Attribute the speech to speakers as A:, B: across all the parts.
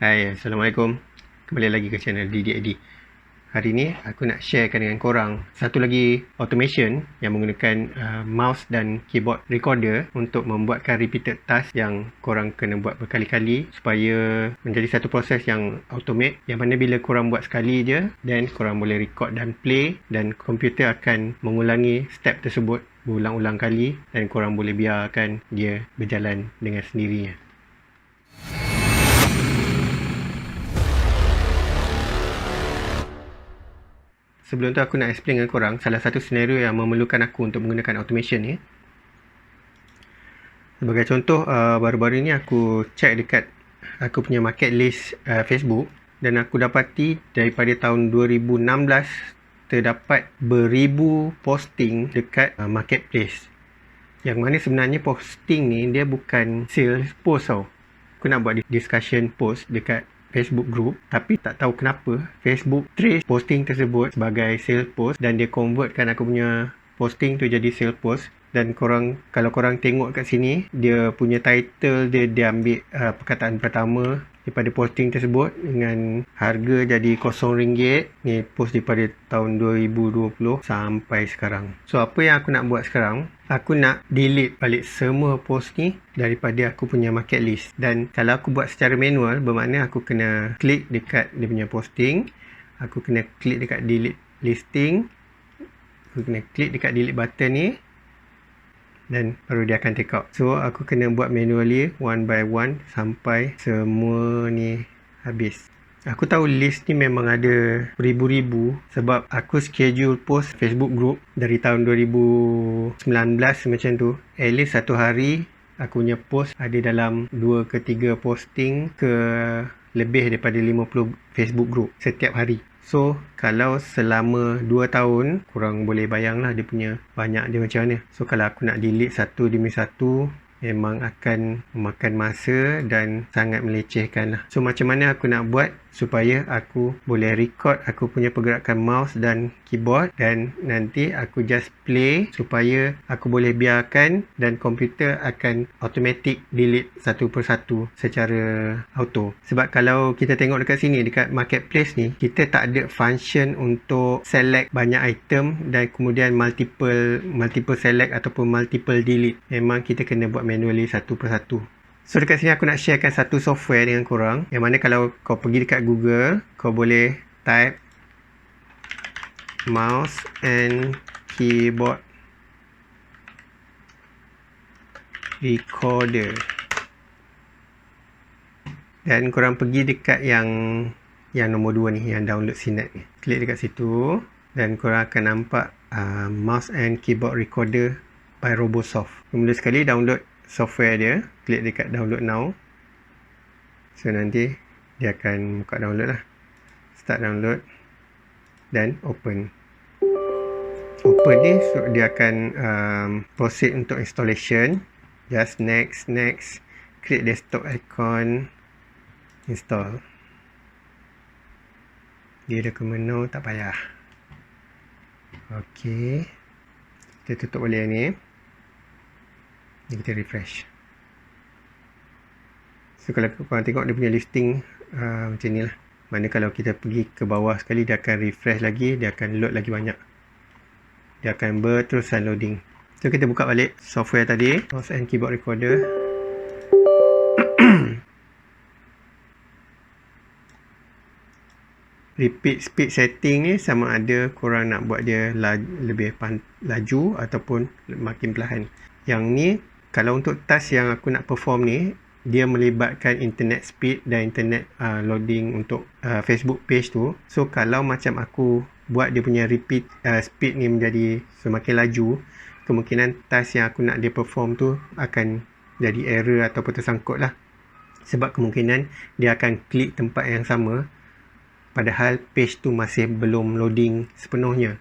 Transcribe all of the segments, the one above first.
A: Hai, Assalamualaikum. Kembali lagi ke channel DDID. Hari ni aku nak sharekan dengan korang satu lagi automation yang menggunakan mouse dan keyboard recorder untuk membuatkan repeated task yang korang kena buat berkali-kali supaya menjadi satu proses yang automate, yang mana bila korang buat sekali je dan korang boleh record dan play, dan komputer akan mengulangi step tersebut berulang-ulang kali dan korang boleh biarkan dia berjalan dengan sendirinya. Sebelum tu aku nak explain dengan korang salah satu senario yang memerlukan aku untuk menggunakan automation ni. Sebagai contoh, baru-baru ni aku check dekat aku punya market list Facebook, dan aku dapati daripada tahun 2016 terdapat beribu posting dekat marketplace. Yang mana sebenarnya posting ni dia bukan sales post tau. Aku nak buat discussion post dekat Facebook group, tapi tak tahu kenapa Facebook trace posting tersebut sebagai sales post dan dia convertkan aku punya posting tu jadi sales post. Dan kalau korang tengok kat sini, dia punya title dia ambil perkataan pertama daripada posting tersebut dengan harga jadi RM0. Ni post daripada tahun 2020 sampai sekarang. So apa yang aku nak buat sekarang, aku nak delete balik semua post ni daripada aku punya market list. Dan kalau aku buat secara manual, bermakna aku kena klik dekat dia punya posting, aku kena klik dekat delete listing, aku kena klik dekat delete button ni, dan baru dia akan take out. So aku kena buat manually one by one sampai semua ni habis. Aku tahu list ni memang ada ribu-ribu sebab aku schedule post Facebook group dari tahun 2019 macam tu. At least satu hari aku punya post ada dalam 2 ke 3 posting ke lebih daripada 50 Facebook group setiap hari. So, kalau selama 2 tahun, korang boleh bayanglah dia punya banyak dia macam mana. So, kalau aku nak delete satu demi satu, memang akan memakan masa dan sangat melecehkan lah. So, macam mana aku nak buat supaya aku boleh record aku punya pergerakan mouse dan keyboard, dan nanti aku just play supaya aku boleh biarkan dan komputer akan automatic delete satu persatu secara auto. Sebab kalau kita tengok dekat sini, dekat marketplace ni, kita tak ada function untuk select banyak item dan kemudian multiple select ataupun multiple delete. Memang kita kena buat manually satu persatu. So dekat sini aku nak sharekan satu software dengan korang, yang mana kalau kau pergi dekat Google, kau boleh type mouse and keyboard recorder, dan korang pergi dekat yang nombor 2 ni, yang download Cinet ni. Klik dekat situ dan korang akan nampak mouse and keyboard recorder by Robosoft. Mula sekali download software dia, klik dekat download now. So nanti dia akan buka download lah. Start download dan open ni, so dia akan proceed untuk installation. Just next, klik desktop icon, install. Dia dah ke menu, tak payah. Ok, kita tutup balik yang ni. Ni kita refresh. So kalau korang tengok dia punya listing macam ni lah. Mana kalau kita pergi ke bawah sekali, dia akan refresh lagi, dia akan load lagi banyak. Dia akan berterusan loading. So kita buka balik software tadi, mouse and keyboard recorder. Repeat speed setting ni sama ada korang nak buat dia lebih laju ataupun makin perlahan. Yang ni kalau untuk task yang aku nak perform ni, dia melibatkan internet speed dan internet loading untuk Facebook page tu. So kalau macam aku buat dia punya repeat speed ni menjadi semakin laju, kemungkinan task yang aku nak dia perform tu akan jadi error ataupun tersangkut lah. Sebab kemungkinan dia akan klik tempat yang sama padahal page tu masih belum loading sepenuhnya.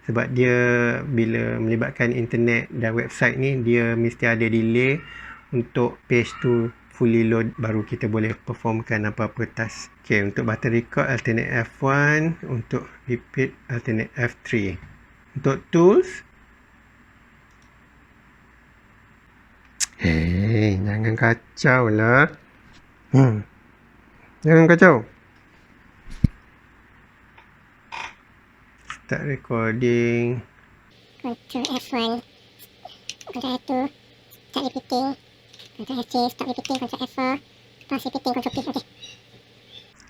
A: Sebab dia bila melibatkan internet dan website ni, dia mesti ada delay untuk page tu fully load baru kita boleh performkan apa-apa task. Ok, untuk button record alternate F1, untuk repeat alternate F3. Untuk tools, jangan kacau lah. Jangan kacau. Start recording.
B: Control F1, Control F2, start repeating, Control F3, stop repeating, Control F4, pause repeating, Control P, okay.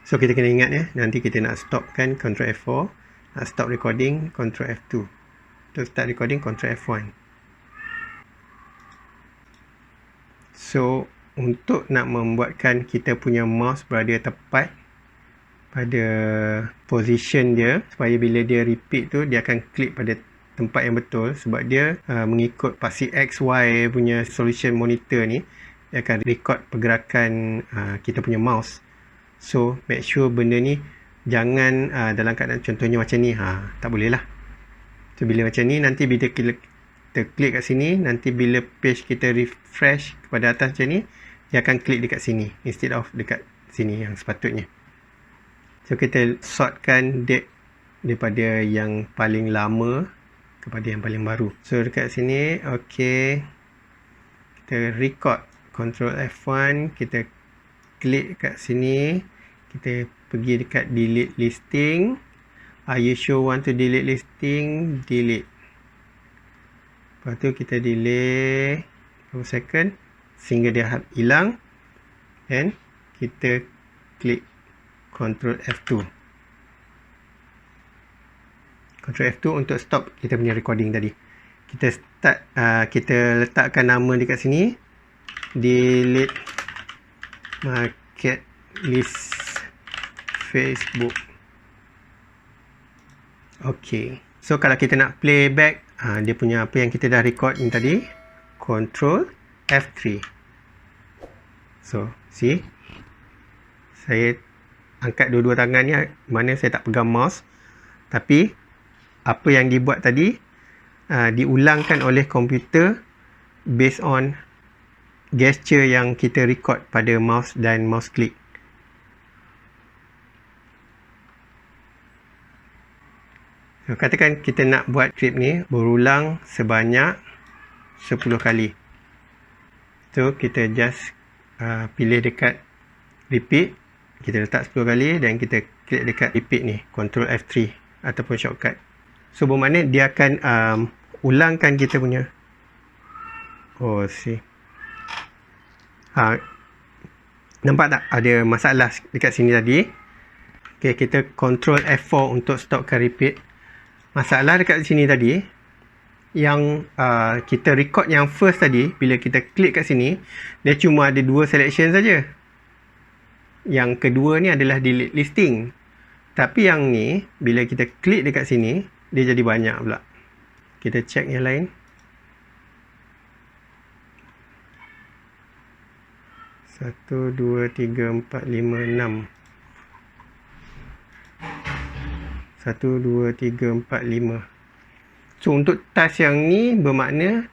A: So kita kena ingat ya, nanti kita nak stopkan Ctrl F4, nak stop recording Ctrl F2. Untuk start recording Ctrl F1. So untuk nak membuatkan kita punya mouse berada tepat pada position dia, supaya bila dia repeat tu dia akan klik pada tempat yang betul, sebab dia mengikut pasti X, Y punya solution monitor ni, dia akan record pergerakan kita punya mouse. So make sure benda ni jangan dalam keadaan contohnya macam ni, tak boleh lah. So bila macam ni, nanti bila kita klik kat sini, nanti bila page kita refresh kepada atas macam ni, dia akan klik dekat sini instead of dekat sini yang sepatutnya. So kita sortkan date daripada yang paling lama kepada yang paling baru. So dekat sini, okay, kita record Ctrl F1, kita klik kat sini, kita pergi dekat delete listing. Are you sure want to delete listing? Delete. Lepas tu kita delay 1 second sehingga dia hilang, and kita klik Ctrl F2. Ctrl F2 untuk stop kita punya recording tadi. Kita start, kita letakkan nama dekat sini, delete market list Facebook. Okay. So kalau kita nak playback, dia punya apa yang kita dah record ni tadi, Ctrl F3. So, see? Saya angkat dua-dua tangan ni, mana saya tak pegang mouse. Tapi, apa yang dibuat tadi, diulangkan oleh komputer based on gesture yang kita record pada mouse dan mouse click. So, katakan kita nak buat trip ni berulang sebanyak 10 kali. So, kita just pilih dekat repeat. Kita letak 10 kali dan kita klik dekat repeat ni, Ctrl F3 ataupun shortcut. So, bermakna dia akan ulangkan kita punya. Oh, see. Nampak tak ada masalah dekat sini tadi? Okay, kita Ctrl F4 untuk stopkan repeat. Masalah dekat sini tadi, yang kita record yang first tadi, bila kita klik kat sini, dia cuma ada 2 selection saja. Yang kedua ni adalah delete listing. Tapi yang ni, bila kita klik dekat sini, dia jadi banyak pula. Kita check yang lain. 1, 2, 3, 4, 5, 6. 1, 2, 3, 4, 5. So, untuk task yang ni bermakna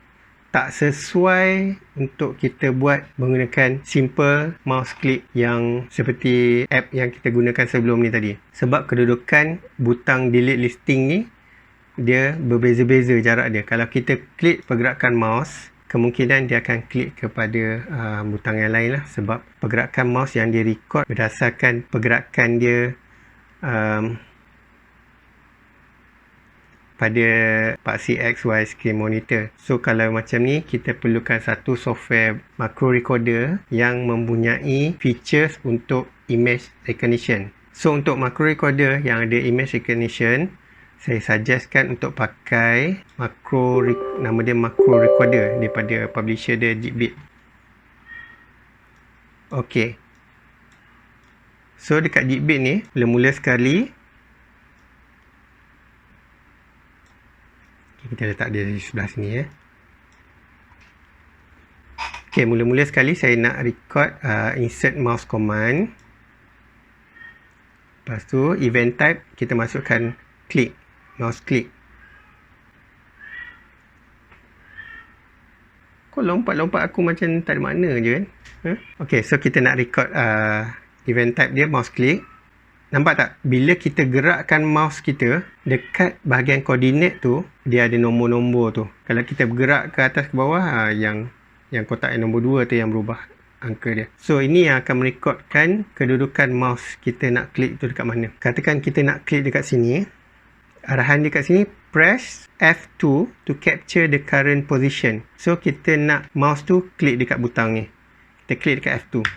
A: tak sesuai untuk kita buat menggunakan simple mouse click yang seperti app yang kita gunakan sebelum ni tadi. Sebab kedudukan butang delete listing ni, dia berbeza-beza jarak dia. Kalau kita klik pergerakan mouse, kemungkinan dia akan klik kepada butang yang lain lah. Sebab pergerakan mouse yang dia record berdasarkan pergerakan dia pada paksi X, Y screen monitor. So kalau macam ni, kita perlukan satu software macro recorder yang mempunyai features untuk image recognition. So untuk macro recorder yang ada image recognition, saya suggestkan untuk pakai nama dia macro recorder daripada publisher dia Jitbit. Okay. So dekat Jitbit ni, mula-mula sekali kita letak dia di sebelah sini ya. Okay, mula-mula sekali saya nak record insert mouse command. Lepas tu event type kita masukkan click, mouse click. Kau lompat-lompat aku macam tak ada makna je kan. Okay, so kita nak record event type dia mouse click. Nampak tak? Bila kita gerakkan mouse kita dekat bahagian koordinat tu, dia ada nombor-nombor tu. Kalau kita bergerak ke atas ke bawah, yang kotak yang nombor 2 tu yang berubah angka dia. So ini yang akan merekodkan kedudukan mouse kita nak klik tu dekat mana. Katakan kita nak klik dekat sini, arahan dia kat sini, press F2 to capture the current position. So kita nak mouse tu klik dekat butang ni, kita klik dekat F2.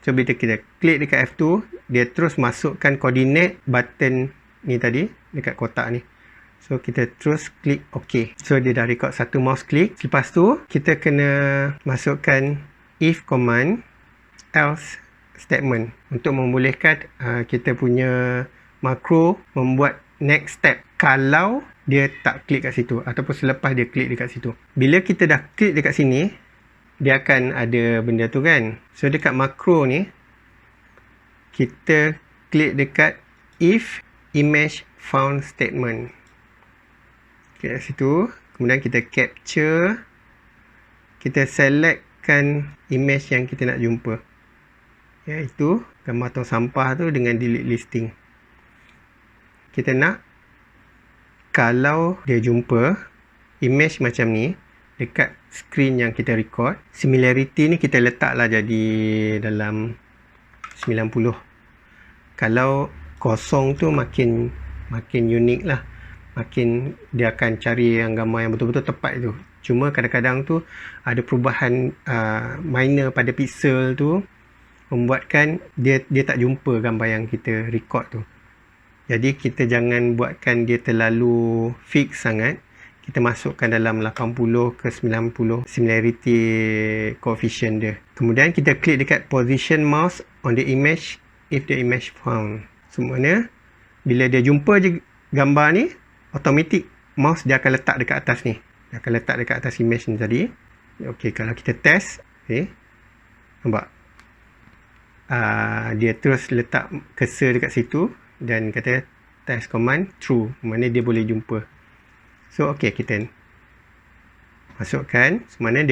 A: So bila kita klik dekat F2, dia terus masukkan koordinat button ni tadi dekat kotak ni. So kita terus klik OK. So dia dah record satu mouse click. Lepas tu kita kena masukkan if command else statement untuk membolehkan kita punya makro membuat next step kalau dia tak klik kat situ ataupun selepas dia klik dekat situ. Bila kita dah klik dekat sini, dia akan ada benda tu kan. So dekat makro ni kita klik dekat if image found statement. Kat situ, kemudian kita capture, kita selectkan image yang kita nak jumpa, iaitu gambar tong sampah tu dengan delete listing. Kita nak kalau dia jumpa image macam ni dekat screen yang kita record, similarity ni kita letaklah jadi dalam 90. Kalau kosong tu makin unik lah, makin dia akan cari yang gambar yang betul-betul tepat tu. Cuma kadang-kadang tu ada perubahan minor pada pixel tu membuatkan dia tak jumpa gambar yang kita record tu. Jadi kita jangan buatkan dia terlalu fix sangat. Kita masukkan dalam 80 ke 90 similarity coefficient dia. Kemudian kita klik dekat position mouse on the image if the image found. Semuanya bila dia jumpa je gambar ni, automatic mouse dia akan letak dekat atas ni. Dia akan letak dekat atas image ni tadi. Okey, kalau kita test, okey. Nampak? Dia terus letak cursor dekat situ dan kata test command true. Mana dia boleh jumpa. So, okey, kita masukkan. Mana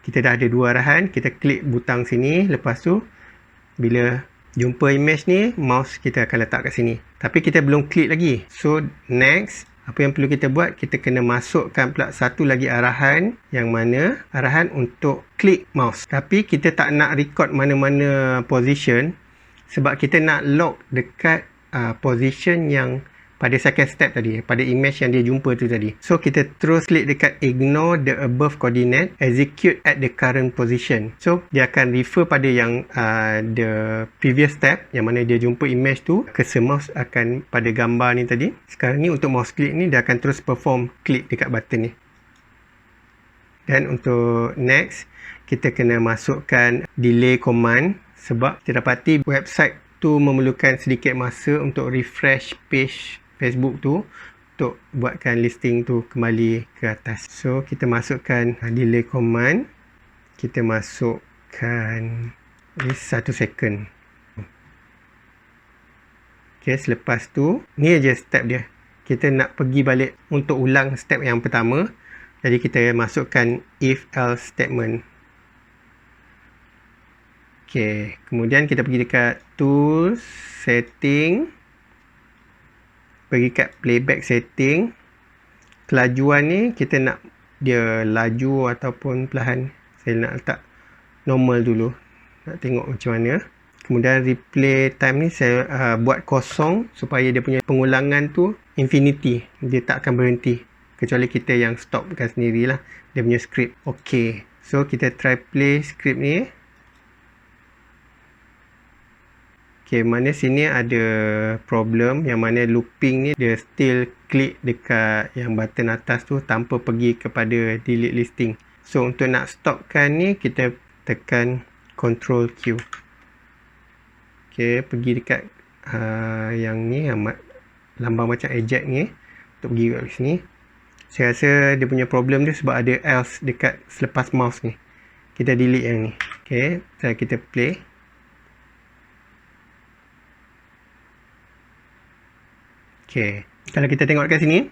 A: kita dah ada dua arahan. Kita klik butang sini. Lepas tu, bila jumpa image ni, mouse kita akan letak kat sini. Tapi kita belum klik lagi. So, next, apa yang perlu kita buat? Kita kena masukkan pula satu lagi arahan, yang mana arahan untuk klik mouse. Tapi kita tak nak record mana-mana position sebab kita nak lock dekat position yang pada second step tadi, pada image yang dia jumpa tu tadi. So kita terus klik dekat ignore the above coordinate, execute at the current position. So dia akan refer pada yang the previous step, yang mana dia jumpa image tu, cursor mouse akan pada gambar ni tadi. Sekarang ni untuk mouse click ni dia akan terus perform klik dekat button ni. Dan untuk next, kita kena masukkan delay command sebab kita dapati website tu memerlukan sedikit masa untuk refresh page Facebook tu untuk buatkan listing tu kembali ke atas. So kita masukkan delay command, kita masukkan 1 second. Okay, selepas tu ni aja step dia. Kita nak pergi balik untuk ulang step yang pertama. Jadi kita masukkan if else statement. Okay, kemudian kita pergi dekat tools, setting, pergi kat playback setting. Kelajuan ni kita nak dia laju ataupun perlahan. Saya nak letak normal dulu, nak tengok macam mana. Kemudian replay time ni saya buat kosong supaya dia punya pengulangan tu infinity, dia tak akan berhenti kecuali kita yang stopkan sendirilah dia punya script. Okay, so kita try play script ni. Okay, mana sini ada problem yang mana looping ni dia still klik dekat yang button atas tu tanpa pergi kepada delete listing. So untuk nak stopkan ni kita tekan Ctrl Q. Okay, pergi dekat yang ni, yang lambang macam eject ni, untuk pergi kat sini. Saya rasa dia punya problem dia sebab ada else dekat selepas mouse ni. Kita delete yang ni. Okay, kita play. Okay, kalau kita tengok dekat sini,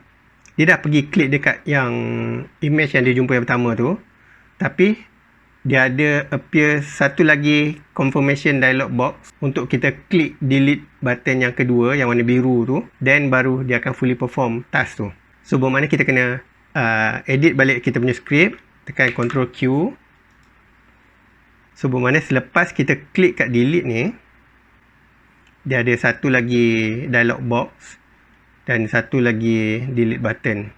A: dia dah pergi klik dekat yang image yang dia jumpa yang pertama tu. Tapi dia ada appear satu lagi confirmation dialog box untuk kita klik delete button yang kedua, yang warna biru tu. Then baru dia akan fully perform task tu. So bermakna kita kena edit balik kita punya script. Tekan Ctrl Q. So bermakna selepas kita klik kat delete ni, dia ada satu lagi dialog box dan satu lagi delete button.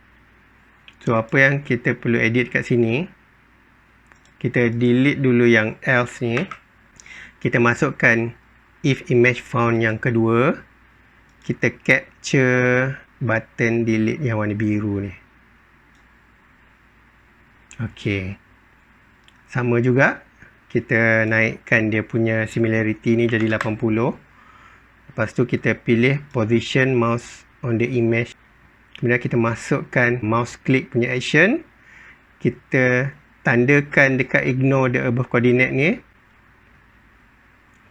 A: So apa yang kita perlu edit kat sini, kita delete dulu yang else ni. Kita masukkan if image found yang kedua. Kita capture button delete yang warna biru ni. Okey. Sama juga, kita naikkan dia punya similarity ni jadi 80. Lepas tu kita pilih position mouse on the image. Kemudian kita masukkan mouse click punya action. Kita tandakan dekat ignore the above coordinate ni.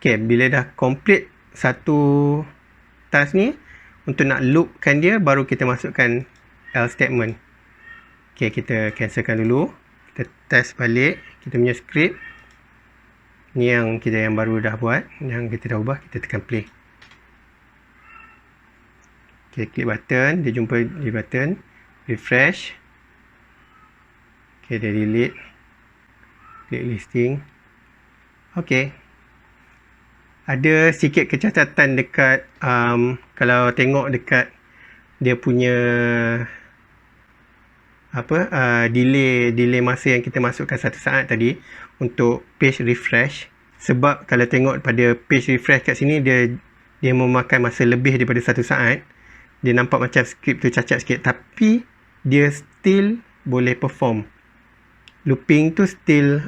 A: Okay, bila dah complete satu task ni, untuk nak loopkan dia, baru kita masukkan else statement. Okay, kita cancelkan dulu. Kita test balik kita punya script. Ni yang baru dah buat, yang kita dah ubah, kita tekan play. Okay, klik button, dia jumpa di button, refresh. Okay, dia delete. Klik listing. Okay. Ada sikit kecacatan dekat, kalau tengok dekat dia punya delay masa yang kita masukkan 1 saat tadi untuk page refresh. Sebab kalau tengok pada page refresh kat sini, dia memakan masa lebih daripada 1 saat. Dia nampak macam skrip tu cacat sikit, tapi dia still boleh perform. Looping tu still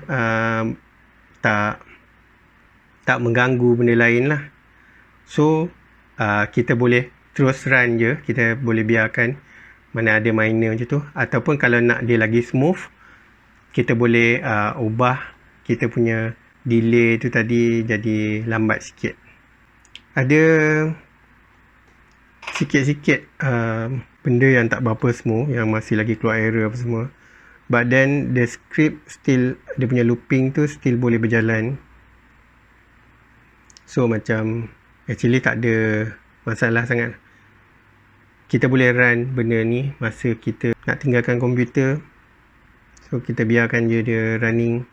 A: tak mengganggu benda lain lah. So kita boleh terus run je. Kita boleh biarkan mana ada minor macam tu. Ataupun kalau nak dia lagi smooth, kita boleh ubah kita punya delay tu tadi jadi lambat sikit. Ada sikit-sikit benda yang tak berapa smooth, yang masih lagi keluar error apa semua. But then the script still, dia punya looping tu still boleh berjalan. So macam actually tak ada masalah sangat. Kita boleh run benda ni masa kita nak tinggalkan komputer. So kita biarkan je dia running,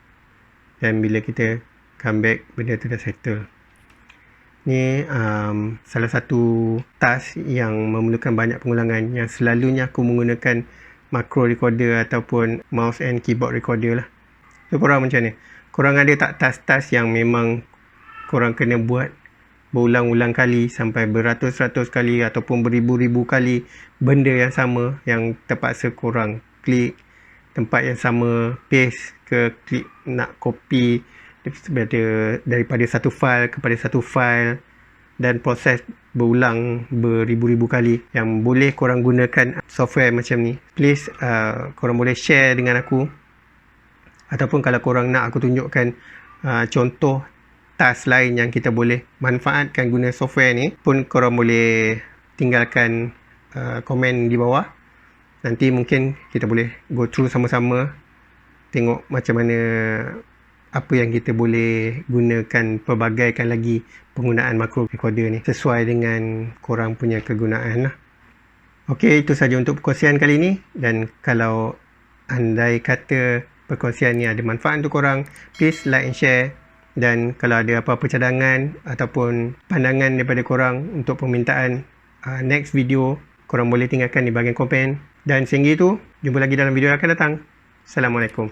A: dan bila kita come back, benda tu dah settle. Ni salah satu task yang memerlukan banyak pengulangan, yang selalunya aku menggunakan macro recorder ataupun mouse and keyboard recorder lah. So korang macam ni? Korang ada tak task-task yang memang korang kena buat berulang-ulang kali sampai beratus-ratus kali ataupun beribu-ribu kali benda yang sama, yang terpaksa korang klik tempat yang sama, paste ke klik nak copy daripada satu file kepada satu file, dan proses berulang beribu-ribu kali. Yang boleh korang gunakan software macam ni, please korang boleh share dengan aku. Ataupun kalau korang nak aku tunjukkan contoh task lain yang kita boleh manfaatkan guna software ni, pun korang boleh tinggalkan komen di bawah. Nanti mungkin kita boleh go through sama-sama, tengok macam mana, apa yang kita boleh gunakan, pelbagaikan lagi penggunaan macro recorder ni sesuai dengan korang punya kegunaan lah. Okey, itu saja untuk perkongsian kali ni. Dan kalau andai kata perkongsian ni ada manfaat untuk korang, please like and share. Dan kalau ada apa-apa cadangan ataupun pandangan daripada korang untuk permintaan next video, korang boleh tinggalkan di bahagian komen. Dan sehingga itu, jumpa lagi dalam video yang akan datang. Assalamualaikum.